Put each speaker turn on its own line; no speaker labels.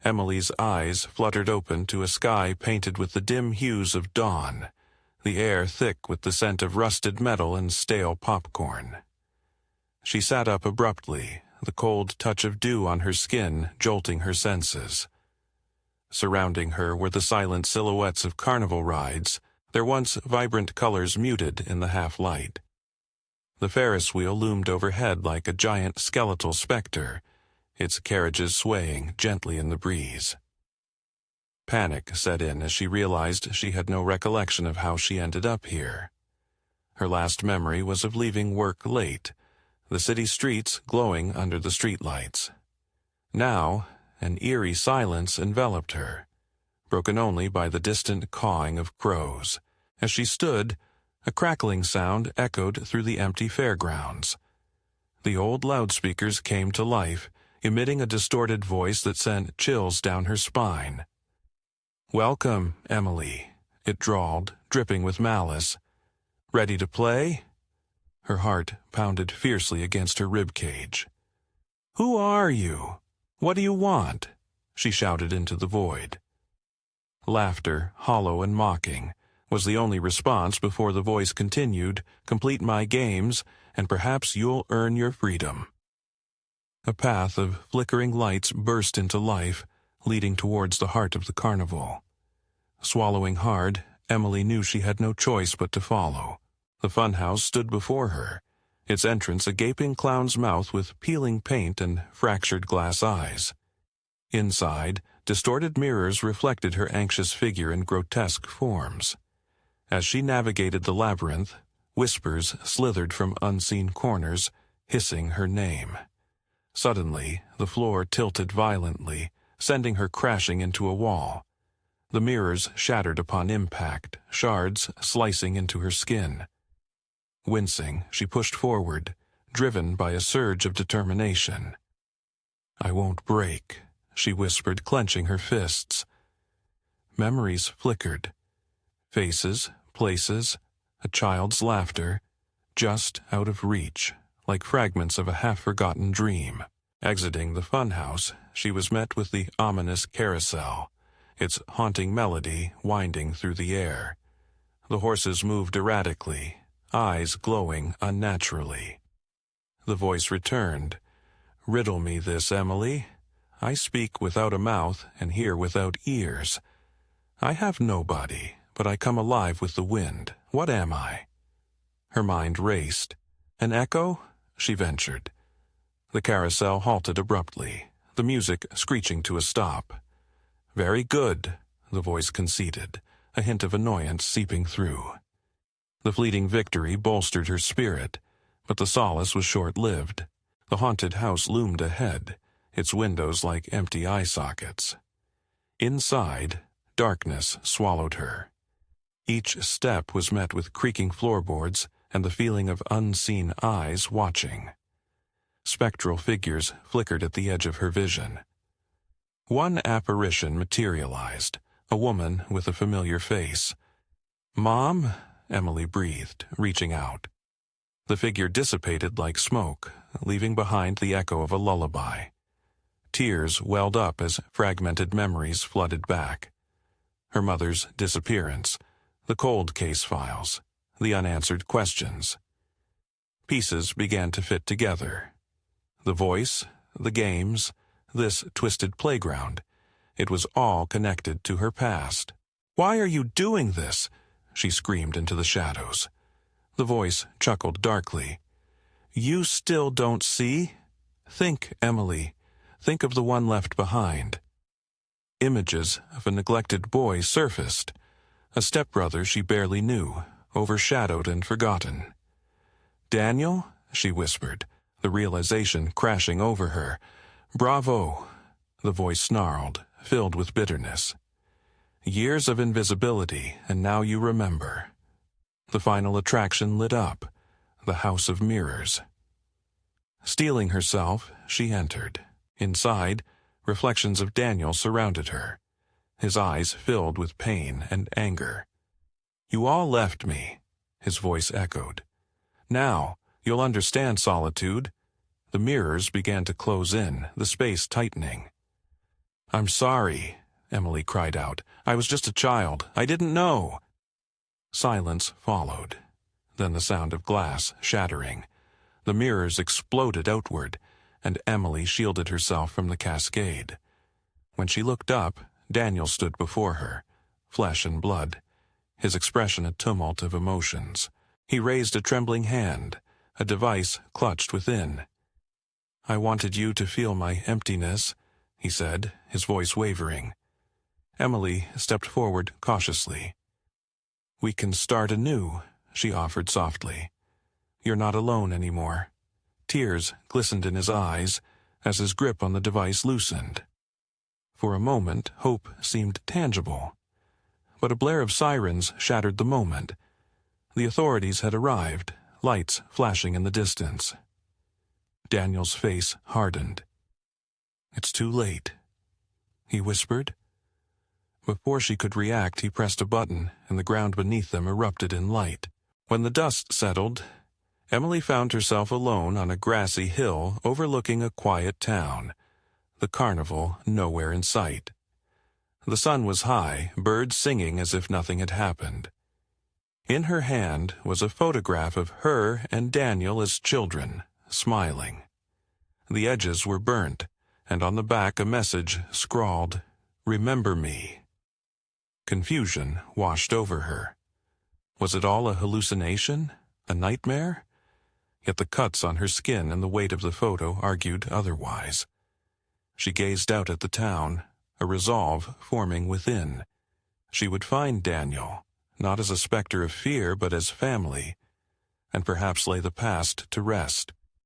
Emily's eyes fluttered open to a sky painted with the dim hues of dawn, the air thick with the scent of rusted metal and stale popcorn. She sat up abruptly, the cold touch of dew on her skin jolting her senses. Surrounding her were the silent silhouettes of carnival rides, their once vibrant colors muted in the half-light. The Ferris wheel loomed overhead like a giant skeletal specter, its carriages swaying gently in the breeze. Panic set in as she realized she had no recollection of how she ended up here. Her last memory was of leaving work late, the city streets glowing under the streetlights. Now, an eerie silence enveloped her, broken only by the distant cawing of crows. As she stood, a crackling sound echoed through the empty fairgrounds. The old loudspeakers came to life, emitting a distorted voice that sent chills down her spine. "Welcome, Emily," it drawled, dripping with malice. "Ready to play?" Her heart pounded fiercely against her ribcage. "Who are you? What do you want?" she shouted into the void. Laughter, hollow and mocking, was the only response before the voice continued, "Complete my games, and perhaps you'll earn your freedom." A path of flickering lights burst into life, leading towards the heart of the carnival. Swallowing hard, Emily knew she had no choice but to follow. The funhouse stood before her, its entrance a gaping clown's mouth with peeling paint and fractured glass eyes. Inside, distorted mirrors reflected her anxious figure in grotesque forms. As she navigated the labyrinth, whispers slithered from unseen corners, hissing her name. Suddenly, the floor tilted violently, sending her crashing into a wall. The mirrors shattered upon impact, shards slicing into her skin. Wincing, she pushed forward, driven by a surge of determination. "I won't break," she whispered, clenching her fists. Memories flickered. Faces, places, a child's laughter, just out of reach, like fragments of a half-forgotten dream. Exiting the funhouse, she was met with the ominous carousel, its haunting melody winding through the air. The horses moved erratically, eyes glowing unnaturally. The voice returned. "Riddle me this, Emily. I speak without a mouth and hear without ears. I have nobody, but I come alive with the wind. What am I?" Her mind raced. "An echo?" she ventured. The carousel halted abruptly, the music screeching to a stop. "Very good," the voice conceded, a hint of annoyance seeping through. The fleeting victory bolstered her spirit, but the solace was short-lived. The haunted house loomed ahead, its windows like empty eye sockets. Inside, darkness swallowed her. Each step was met with creaking floorboards and the feeling of unseen eyes watching. Spectral figures flickered at the edge of her vision. One apparition materialized, a woman with a familiar face. "Mom?" Emily breathed, reaching out. The figure dissipated like smoke, leaving behind the echo of a lullaby. Tears welled up as fragmented memories flooded back. Her mother's disappearance, the cold case files, the unanswered questions. Pieces began to fit together. The voice, the games, this twisted playground. It was all connected to her past. "Why are you doing this?" she screamed into the shadows. The voice chuckled darkly. "You still don't see? Think, Emily. Think of the one left behind." Images of a neglected boy surfaced, a stepbrother she barely knew, overshadowed and forgotten. "Daniel?" she whispered, the realization crashing over her. "Bravo," the voice snarled, filled with bitterness. "Years of invisibility, and now you remember." The final attraction lit up, the House of Mirrors. Steeling herself, she entered. Inside, reflections of Daniel surrounded her, his eyes filled with pain and anger. "You all left me," his voice echoed. "Now, you'll understand solitude." The mirrors began to close in, the space tightening. "I'm sorry," Emily cried out. "I was just a child. I didn't know." Silence followed. Then the sound of glass shattering. The mirrors exploded outward, and Emily shielded herself from the cascade. When she looked up, Daniel stood before her, flesh and blood, his expression a tumult of emotions. He raised a trembling hand, a device clutched within. "I wanted you to feel my emptiness," he said, his voice wavering. Emily stepped forward cautiously. "We can start anew," she offered softly. "You're not alone anymore." Tears glistened in his eyes as his grip on the device loosened. For a moment, hope seemed tangible. But a blare of sirens shattered the moment. The authorities had arrived, lights flashing in the distance. Daniel's face hardened. "It's too late," he whispered. Before she could react, he pressed a button, and the ground beneath them erupted in light. When the dust settled, Emily found herself alone on a grassy hill overlooking a quiet town, the Carnival nowhere in sight. The sun was high, birds singing as if nothing had happened. In her hand was a photograph of her and Daniel as children, smiling. The edges were burnt, and on the back a message scrawled, "Remember me." Confusion washed over her. Was it all a hallucination? A nightmare? Yet the cuts on her skin and the weight of the photo argued otherwise. She gazed out at the town, a resolve forming within. She would find Daniel, not as a specter of fear but as family, and perhaps lay the past to rest.